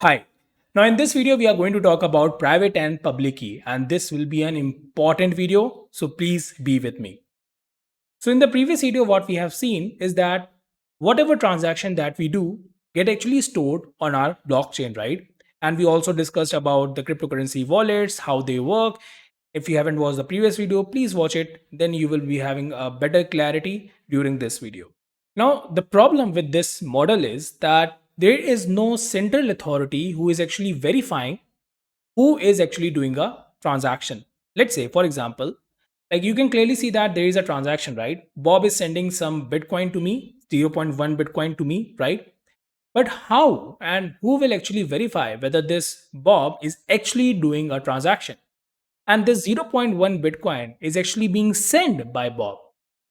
Hi. Now in this video, we are going to talk about private and public key, and this will be an important video. So please be with me. So in the previous video, what we have seen is that whatever transaction that we do get actually stored on our blockchain, right? And we also discussed about the cryptocurrency wallets, how they work. If you haven't watched the previous video, please watch it. Then you will be having a better clarity during this video. Now, the problem with this model is that there is no central authority who is actually verifying who is actually doing a transaction. Let's say, for example, like you can clearly see that there is a transaction, right? Bob is sending some Bitcoin to me, zero point 0.1 Bitcoin to me, right? But how and who will actually verify whether this Bob is actually doing a transaction? And this zero point 0.1 Bitcoin is actually being sent by Bob.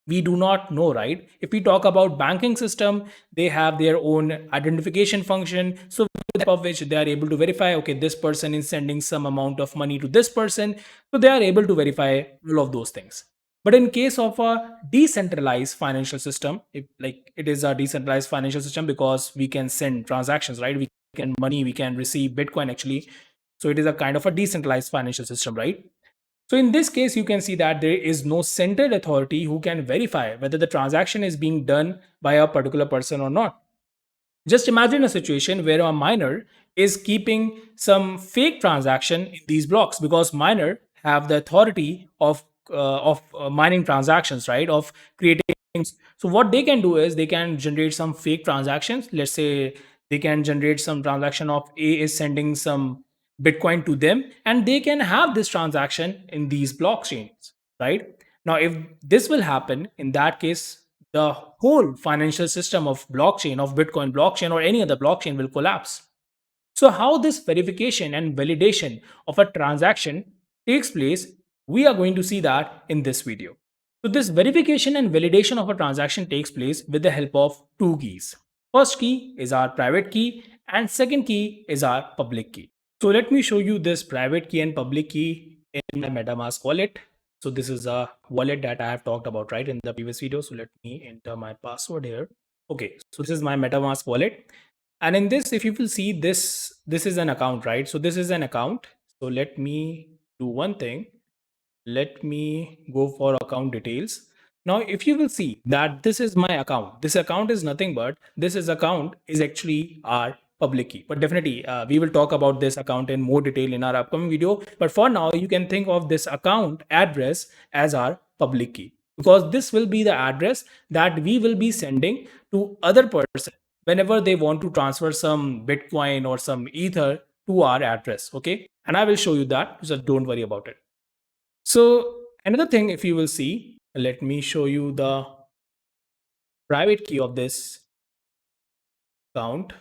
We do not know, right? If we talk about banking system, they have their own identification function. So with the help of which they are able to verify, okay, this person is sending some amount of money to this person. So they are able to verify all of those things. But in case of a decentralized financial system, if like it is a decentralized financial system because we can send transactions, right? We can money, we can receive Bitcoin actually. So it is a kind of a decentralized financial system, right? So in this case, you can see that there is no central authority who can verify whether the transaction is being done by a particular person or not. Just imagine a situation where a miner is keeping some fake transaction in these blocks because miner have the authority of mining transactions, right? Of creating. So what they can do is they can generate some fake transactions. Let's say they can generate some transaction of A is sending some Bitcoin to them, and they can have this transaction in these blockchains, right? Now, if this will happen, in that case, the whole financial system of blockchain, of Bitcoin blockchain, or any other blockchain will collapse. So, how this verification and validation of a transaction takes place, we are going to see that in this video. So, this verification and validation of a transaction takes place with the help of two keys. First key is our private key, and second key is our public key. So, let me show you this private key and public key in my MetaMask wallet. So, this is a wallet that I have talked about right in the previous video. So, let me enter my password here. Okay, so this is my MetaMask wallet, and in this, if you will see this is an account, right? So this is an account. So let me do one thing. Let me go for account details. Now if you will see that this is my account, this account is nothing but this is account is actually our public key. But definitely we will talk about this account in more detail in our upcoming video. But for now, you can think of this account address as our public key, because this will be the address that we will be sending to other person whenever they want to transfer some Bitcoin or some Ether to our address. Okay, and I will show you that, so don't worry about it. So another thing, if you will see, let me show you the private key of this account.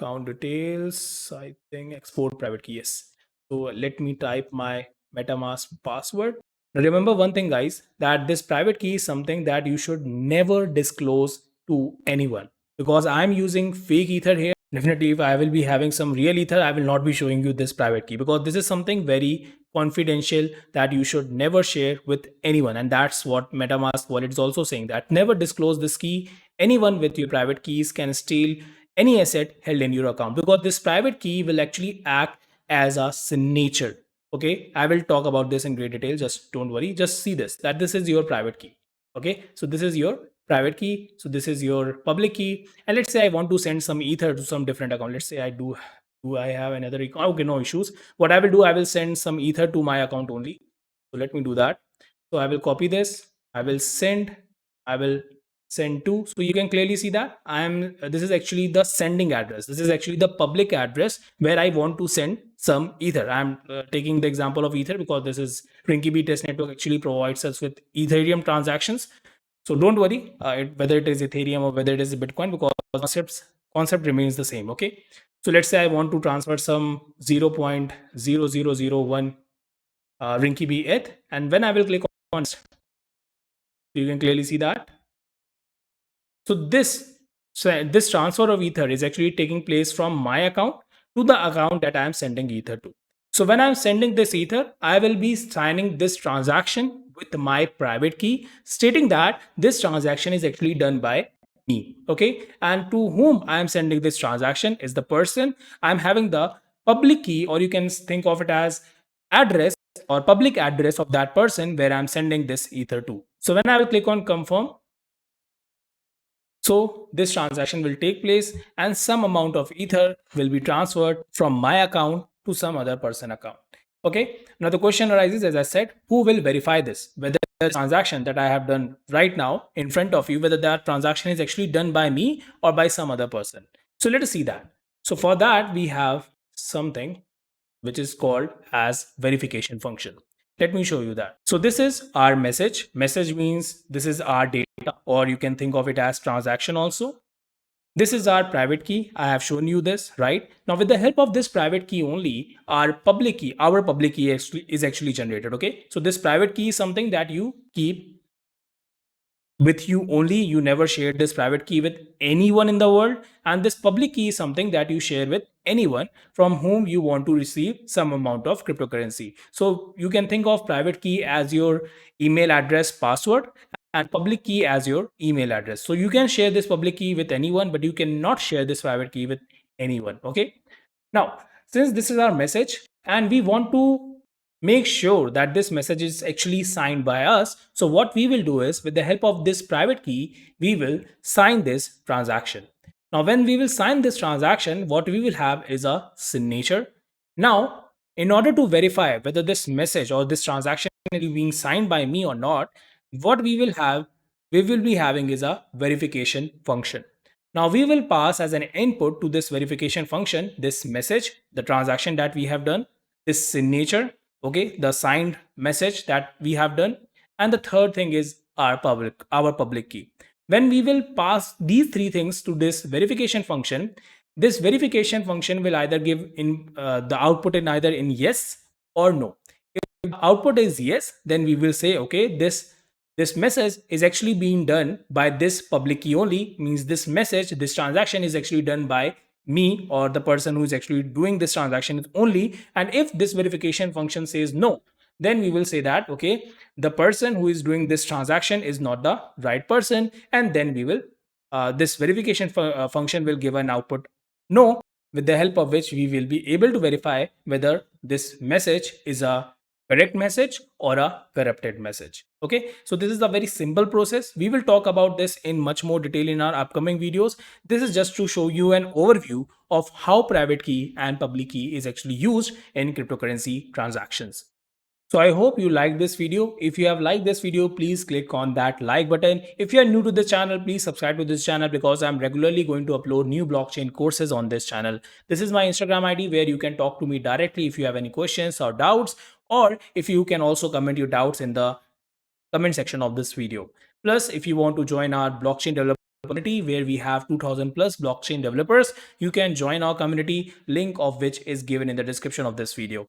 Account details, I think export private key, yes. So let me type my MetaMask password. Now remember one thing, guys, that this private key is something that you should never disclose to anyone, because I'm using fake Ether here. Definitely, if I will be having some real Ether, I will not be showing you this private key, because this is something very confidential that you should never share with anyone. And that's what MetaMask wallet is also saying, that never disclose this key. Anyone with your private keys can steal any asset held in your account, because this private key will actually act as a signature. Okay, I will talk about this in great detail. Just don't worry. Just see this, that this is your private key. Okay, so this is your private key. So this is your public key. And let's say I want to send some Ether to some different account. Let's say I do I have another account? Okay, no issues. What I will do, I will send some Ether to my account only. So let me do that. So I will copy this. I will send to. So you can clearly see that this is actually the sending address. This is actually the public address where I want to send some Ether. I'm taking the example of Ether because this is RinkyB Test Network actually provides us with Ethereum transactions. So don't worry whether it is Ethereum or whether it is Bitcoin, because concept remains the same. Okay. So let's say I want to transfer some 0.0001 RinkyB ETH, and when I will click on, you can clearly see that. So this transfer of Ether is actually taking place from my account to the account that I am sending Ether to. So when I'm sending this Ether, I will be signing this transaction with my private key, stating that this transaction is actually done by me. Okay. And to whom I am sending this transaction is the person. I'm having the public key, or you can think of it as address or public address of that person where I'm sending this ether to. So when I will click on confirm, so this transaction will take place and some amount of ether will be transferred from my account to some other person account. Okay. Now the question arises, as I said, who will verify this? Whether the transaction that I have done right now in front of you, whether that transaction is actually done by me or by some other person. So let us see that. So for that, we have something which is called as verification function. Let me show you that. So this is our message. Message means this is our data, or you can think of it as transaction also. This is our private key. I have shown you this, right? Now, with the help of this private key only, our public key is actually generated. Okay. So this private key is something that you keep with you only. You never share this private key with anyone in the world, and this public key is something that you share with anyone from whom you want to receive some amount of cryptocurrency. So you can think of private key as your email address password and public key as your email address. So you can share this public key with anyone, but you cannot share this private key with anyone. Okay. Now, since this is our message and we want to make sure that this message is actually signed by us, so what we will do is, with the help of this private key, we will sign this transaction. Now, when we will sign this transaction, what we will have is a signature. Now, in order to verify whether this message or this transaction is being signed by me or not, what we will be having is a verification function. Now we will pass as an input to this verification function this message, the transaction that we have done, this signature, okay, the signed message that we have done, and the third thing is our public key. When we will pass these three things to this verification function, this verification function will either give in the output in either in yes or no. If the output is yes, then we will say, okay, this message is actually being done by this public key only, means this transaction is actually done by me or the person who is actually doing this transaction only. And if this verification function says no, then we will say that, okay, the person who is doing this transaction is not the right person, and then we will this verification function will give an output no, with the help of which we will be able to verify whether this message is a correct message or a corrupted message. Okay, so this is a very simple process. We will talk about this in much more detail in our upcoming videos. This is just to show you an overview of how private key and public key is actually used in cryptocurrency transactions. So I hope you liked this video. If you have liked this video, please click on that like button. If you are new to this channel, please subscribe to this channel because I'm regularly going to upload new blockchain courses on this channel. This is my Instagram ID where you can talk to me directly if you have any questions or doubts, or if you can also comment your doubts in the comment section of this video. Plus, if you want to join our blockchain developer community where we have 2000 plus blockchain developers, you can join our community, link of which is given in the description of this video.